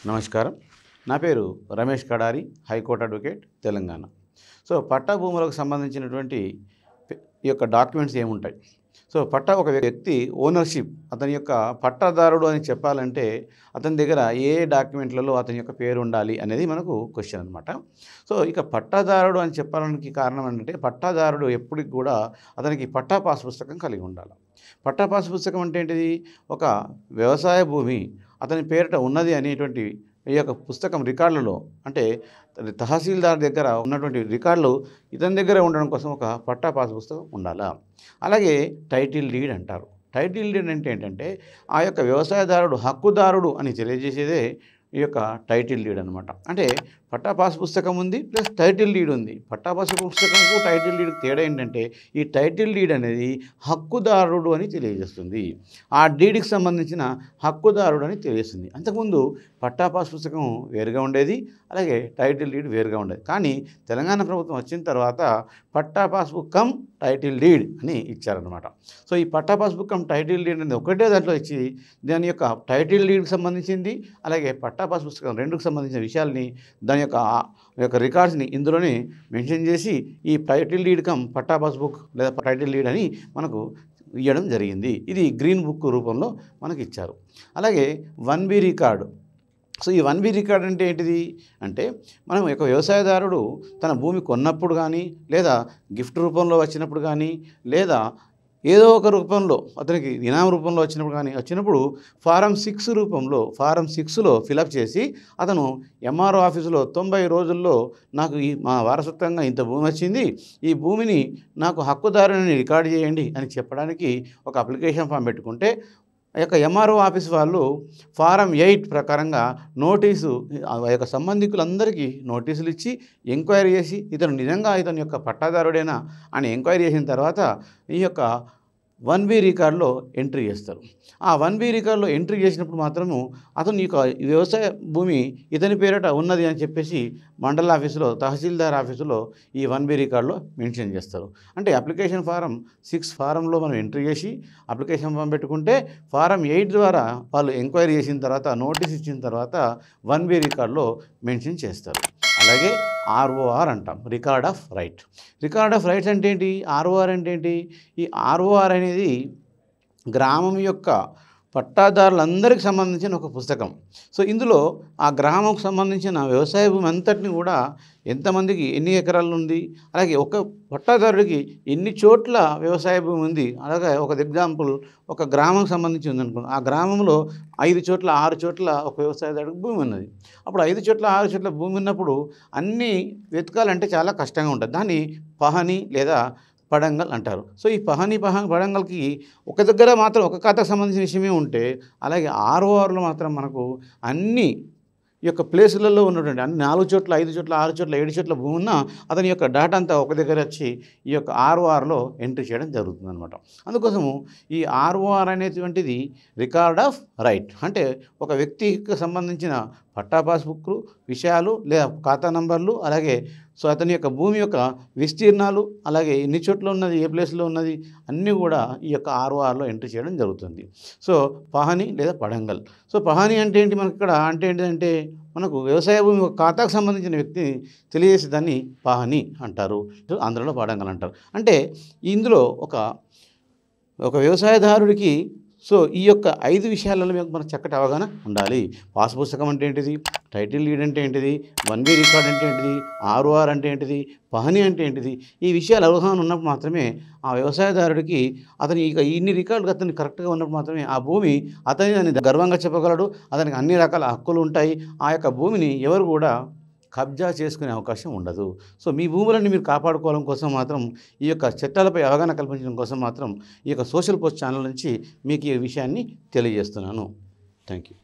నమస్కారం. నా పేరు రమేష్ కడారి, హైకోర్టు అడ్వకేట్, తెలంగాణ. పట్టా భూములకు సంబంధించినటువంటి ఈ యొక్క డాక్యుమెంట్స్ ఏముంటాయి? పట్టా ఒక వ్యక్తి ఓనర్షిప్, అతని యొక్క పట్టాదారుడు అని చెప్పాలంటే అతని దగ్గర ఏ డాక్యుమెంట్లలో అతని యొక్క పేరు ఉండాలి అనేది మనకు క్వశ్చన్ అనమాట. ఇక పట్టాదారుడు అని చెప్పడానికి కారణం ఏంటంటే, పట్టాదారుడు ఎప్పటికి కూడా అతనికి పట్టా పాస్ పుస్తకం కలిగి ఉండాలి. పట్టా పాస్ పుస్తకం అంటే ఏంటిది? ఒక వ్యవసాయ భూమి అతని పేరిట ఉన్నది అనేటువంటి ఈ యొక్క పుస్తకం రికార్డులలో, అంటే తహసీల్దార్ దగ్గర ఉన్నటువంటి రికార్డులు ఇతని దగ్గర ఉండడం కోసం ఒక పట్టా పాస్ పుస్తకం ఉండాలా. అలాగే టైటిల్ డీడ్ అంటారు. టైటిల్ డీడ్ అంటే ఏంటంటే, ఆ యొక్క వ్యవసాయదారుడు హక్కుదారుడు అని తెలియజేసేదే ఈ యొక్క టైటిల్ డీడ్ అనమాట. అంటే పట్టా పాస్ పుస్తకం ఉంది ప్లస్ టైటిల్ డీడ్ ఉంది. పట్టా పాస్ పుస్తకంకు టైటిల్ డీడ్కి తేడా ఏంటంటే, ఈ టైటిల్ డీడ్ అనేది హక్కుదారుడు అని తెలియజేస్తుంది. ఆ డీడ్కి సంబంధించిన హక్కుదారుడు అని తెలియజేస్తుంది. అంతకుముందు పట్టా పాస్ పుస్తకం వేరుగా ఉండేది, అలాగే టైటిల్ డీడ్ వేరుగా ఉండేది. కానీ తెలంగాణ ప్రభుత్వం వచ్చిన తర్వాత patta pass book cum title deed అని ఇచ్చారనమాట. ఈ patta pass book cum title deed అనేది ఒకటే దాంట్లో ఇచ్చి దాని యొక్క టైటిల్ డీడ్కి సంబంధించింది, అలాగే పట్టా పాస్ పుస్తకం రెండుకు సంబంధించిన విషయాల్ని దాని యొక్క రికార్డ్స్ని ఇందులోనే మెన్షన్ చేసి ఈ టైటిల్ డీడ్ కమ్ పట్టా పాస్ బుక్ లేదా టైటిల్ డీడ్ అని మనకు ఇవ్వడం జరిగింది. ఇది గ్రీన్ బుక్ రూపంలో మనకి ఇచ్చారు. అలాగే 1B రికార్డు. ఈ 1B రికార్డ్ అంటే ఏంటిది అంటే, మనం ఒక వ్యవసాయదారుడు తన భూమి కొన్నప్పుడు కానీ, లేదా గిఫ్ట్ రూపంలో వచ్చినప్పుడు కానీ, లేదా ఏదో ఒక రూపంలో అతనికి ఇనాం రూపంలో వచ్చినప్పుడు ఫారం 6లో ఫిలప్ చేసి అతను ఎంఆర్ఓ ఆఫీసులో 90 రోజుల్లో నాకు మా వారసత్వంగా ఇంత భూమి వచ్చింది, ఈ భూమిని నాకు హక్కుదారుని రికార్డు చేయండి అని చెప్పడానికి ఒక అప్లికేషన్ ఫామ్ పెట్టుకుంటే, ఆ యొక్క ఎంఆర్ఓ ఆఫీస్ వాళ్ళు ఫారం 8 ప్రకారంగా నోటీసు ఆ యొక్క సంబంధికులందరికీ నోటీసులు ఇచ్చి ఎంక్వైరీ చేసి ఇతను నిజంగా ఇతని యొక్క పట్టాదారుడేనా అని ఎంక్వైరీ చేసిన తర్వాత ఈ యొక్క 1B రికార్డులో ఎంట్రీ చేస్తారు. ఆ 1B రికార్డులో ఎంట్రీ చేసినప్పుడు మాత్రము అతని యొక్క వ్యవసాయ భూమి ఇతని పేరిట ఉన్నది అని చెప్పేసి మండల ఆఫీసులో, తహసీల్దార్ ఆఫీసులో ఈ 1B రికార్డులో మెన్షన్ చేస్తారు. అంటే అప్లికేషన్ ఫారం 6 ఫారంలో మనం ఎంట్రీ చేసి అప్లికేషన్ ఫామ్ పెట్టుకుంటే ఫారం 8 ద్వారా వాళ్ళు ఎంక్వైరీ చేసిన తర్వాత నోటీస్ ఇచ్చిన తర్వాత 1B రికార్డులో మెన్షన్ చేస్తారు. అలాగే ROR అంటాం, record of right. Record of rights అంటే ఏంటి? ROR అంటే ఏంటి? ఈ ROR అనేది గ్రామం యొక్క పట్టాదారులందరికీ సంబంధించిన ఒక పుస్తకం. ఇందులో ఆ గ్రామంకు సంబంధించిన వ్యవసాయ భూమి అంతటిని కూడా ఎంతమందికి ఎన్ని ఎకరాలు ఉంది, అలాగే ఒక పట్టాదారుడికి ఎన్ని చోట్ల వ్యవసాయ భూమి ఉంది, అలాగే ఒక ఎగ్జాంపుల్ ఒక గ్రామంకి సంబంధించి ఉందనుకోండి, ఆ గ్రామంలో 5 చోట్ల 6 చోట్ల ఒక వ్యవసాయదారుడికి భూమి ఉన్నది. అప్పుడు 5 చోట్ల 6 చోట్ల భూమి ఉన్నప్పుడు అన్నీ వెతకాలంటే చాలా కష్టంగా ఉంటుంది. దాన్ని పహని లేదా పడంగల్ అంటారు. ఈ పడంగల్కి ఒక దగ్గర మాత్రం ఒక ఖాతాకు సంబంధించిన విషయమే ఉంటే, అలాగే RORలో మాత్రం మనకు అన్ని ఈ యొక్క ప్లేసులలో ఉన్నటువంటి అన్ని 4 చోట్ల 5 చోట్ల 6 చోట్ల 7 చోట్ల భూమి ఉన్న అతని యొక్క డేటా అంతా ఒక దగ్గర వచ్చి ఈ యొక్క RORలో ఎంట్రీ చేయడం జరుగుతుంది అనమాట. అందుకోసము ఈ ROR అనేటువంటిది రికార్డ్ ఆఫ్ రైట్. అంటే ఒక వ్యక్తికి సంబంధించిన పట్టా పాస్బుక్లు విషయాలు లేదా ఖాతా నంబర్లు, అలాగే అతని యొక్క భూమి యొక్క విస్తీర్ణాలు, అలాగే ఎన్ని చోట్ల ఉన్నది, ఏ ప్లేస్లో ఉన్నది అన్నీ కూడా ఈ యొక్క RORలో ఎంట్రీ చేయడం జరుగుతుంది. పహని లేదా పడంగల్. పహని అంటే ఏంటి? మనకి ఇక్కడ అంటే ఏంటంటే, మనకు వ్యవసాయ భూమి ఒక ఖాతాకు సంబంధించిన వ్యక్తిని తెలియజేసే దాన్ని పహని అంటారు, ఆంధ్రలో పడంగల్ అంటారు. అంటే ఇందులో ఒక వ్యవసాయదారుడికి ఈ యొక్క 5 విషయాలలో మనకు చక్కటి అవగాహన ఉండాలి. పాస్ పుస్తకం అంటే ఏంటిది, టైటిల్ డీడ్ అంటే ఏంటిది, 1B రికార్డ్ అంటే ఏంటిది, ROR అంటే ఏంటిది, పహని అంటే ఏంటిది, ఈ విషయాలు అవగాహన ఉన్నప్పుడు మాత్రమే ఆ వ్యవసాయదారుడికి అతని ఇక ఇన్ని రికార్డులు అతనికి కరెక్ట్గా ఉన్నప్పుడు మాత్రమే ఆ భూమి అతని గర్వంగా చెప్పగలడు. అతనికి అన్ని రకాల హక్కులు ఉంటాయి. ఆ యొక్క భూమిని ఎవరు కూడా కబ్జా చేసుకునే అవకాశం ఉండదు. మీ భూములను మీరు కాపాడుకోవడం కోసం మాత్రం, ఈ యొక్క చట్టాలపై అవగాహన కల్పించడం కోసం మాత్రం ఈ యొక్క సోషల్ పోస్ట్ ఛానల్ నుంచి మీకు ఈ విషయాన్ని తెలియజేస్తున్నాను. Thank you.